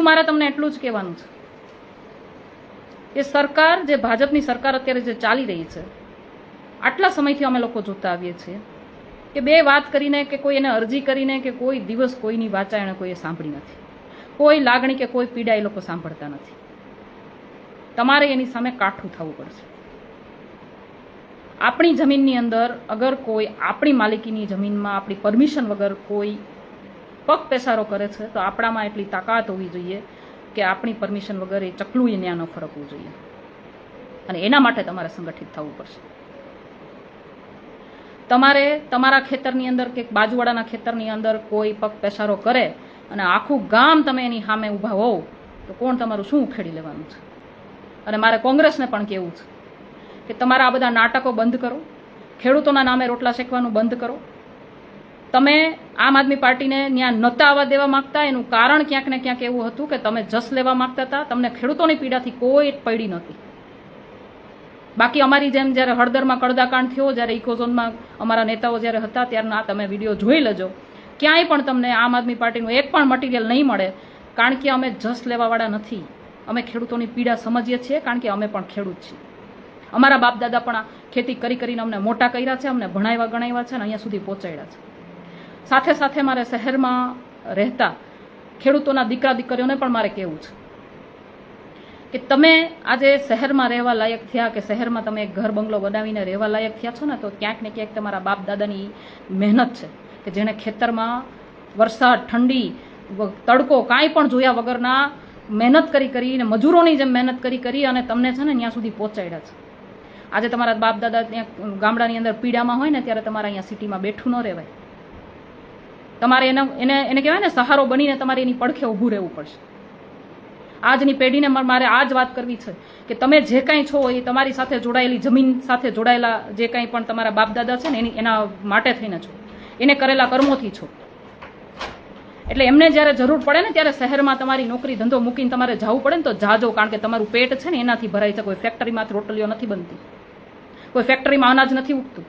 મારે તમને એટલું જ કહેવાનું છે કે સરકાર જે ભાજપની સરકાર અત્યારે જે ચાલી રહી છે, આટલા સમયથી અમે લોકો જોતા આવીએ છીએ કે બે વાત કરીને કે કોઈ એને અરજી કરીને કે કોઈ દિવસ કોઈની વાચા એણે કોઈએ સાંભળી નથી, કોઈ લાગણી કે કોઈ પીડા એ લોકો સાંભળતા નથી. તમારે એની સામે કાઠું થવું પડશે. આપણી જમીનની અંદર અગર કોઈ આપણી માલિકીની જમીનમાં આપણી પરમિશન વગર કોઈ પગ પેસારો કરે છે તો આપણામાં એટલી તાકાત હોવી જોઈએ કે આપણી પરમિશન વગર એ ચકલું એ ન્યા ન ફરકવું જોઈએ, અને એના માટે તમારે સંગઠિત થવું પડશે. તમારે તમારા ખેતરની અંદર કે બાજુવાળાના ખેતરની અંદર કોઈ પગ પેસારો કરે અને આખું ગામ તમે એની સામે ઊભા હોવ તો કોણ તમારું શું ઉખેડી લેવાનું છે? અને મારે કોંગ્રેસને પણ કહેવું છે કે તમારા આ બધા નાટકો બંધ કરો, ખેડૂતોના નામે રોટલા શેકવાનું બંધ કરો. તમે આમ આદમી પાર્ટીને ત્યાં નહોતા આવવા દેવા માંગતા, એનું કારણ ક્યાંક ને ક્યાંક એવું હતું કે તમે જસ લેવા માંગતા હતા. તમને ખેડૂતોની પીડાથી કોઈ પડી નહોતી. બાકી અમારી જેમ જ્યારે હળદરમાં કડદાકાંડ થયો, જ્યારે ઇકોઝોનમાં અમારા નેતાઓ જ્યારે હતા ત્યારના તમે વિડીયો જોઈ લેજો, ક્યાંય પણ તમને આમ આદમી પાર્ટીનું એક પણ મટીરિયલ નહીં મળે, કારણ કે અમે જસ લેવાવાળા નથી. અમે ખેડૂતોની પીડા સમજીએ છીએ, કારણ કે અમે પણ ખેડૂત છીએ. અમારા બાપ દાદા પણ આ ખેતી કરી કરીને અમને મોટા કર્યા છે, અમને ભણાવ્યા ગણાવ્યા છે અને અહીંયા સુધી પહોંચાડ્યા છે. સાથે સાથે મારે શહેરમાં રહેતા ખેડૂતોના દીકરા દીકરીઓને પણ મારે કહેવું છે કે તમે આજે શહેરમાં રહેવા લાયક થયા, કે શહેરમાં તમે એક ઘર બંગલો બનાવીને રહેવા લાયક થયા છો ને, તો ક્યાંક ને ક્યાંક તમારા બાપ દાદાની મહેનત છે કે જેણે ખેતરમાં વરસાદ, ઠંડી, તડકો કાંઈ પણ જોયા વગરના મહેનત કરીને મજૂરોની જેમ મહેનત કરી અને તમને છે ને ત્યાં સુધી પહોંચાડ્યા છે. આજે તમારા બાપ દાદા ત્યાં ગામડાની અંદર પીડામાં હોય ને ત્યારે તમારે અહીંયા સિટીમાં બેઠું ન રહેવાય. તમારે એને કહેવાય ને સહારો બનીને તમારે એની પડખે ઊભું રહેવું પડશે. આજની પેઢીને મારે આ જ વાત કરવી છે કે તમે જે કાંઈ છો એ તમારી સાથે જોડાયેલી જમીન સાથે જોડાયેલા જે કાંઈ પણ તમારા બાપ દાદા છે ને એના માટે થઈને છો, એને કરેલા કર્મોથી છો. એટલે એમને જ્યારે જરૂર પડે ને ત્યારે શહેરમાં તમારી નોકરી ધંધો મૂકીને તમારે જવું પડે ને તો જાજો, કારણ કે તમારું પેટ છે ને એનાથી ભરાય છે. કોઈ ફેક્ટરીમાં રોટલીઓ નથી બનતી, કોઈ ફેક્ટરીમાં અનાજ નથી ઉગતું.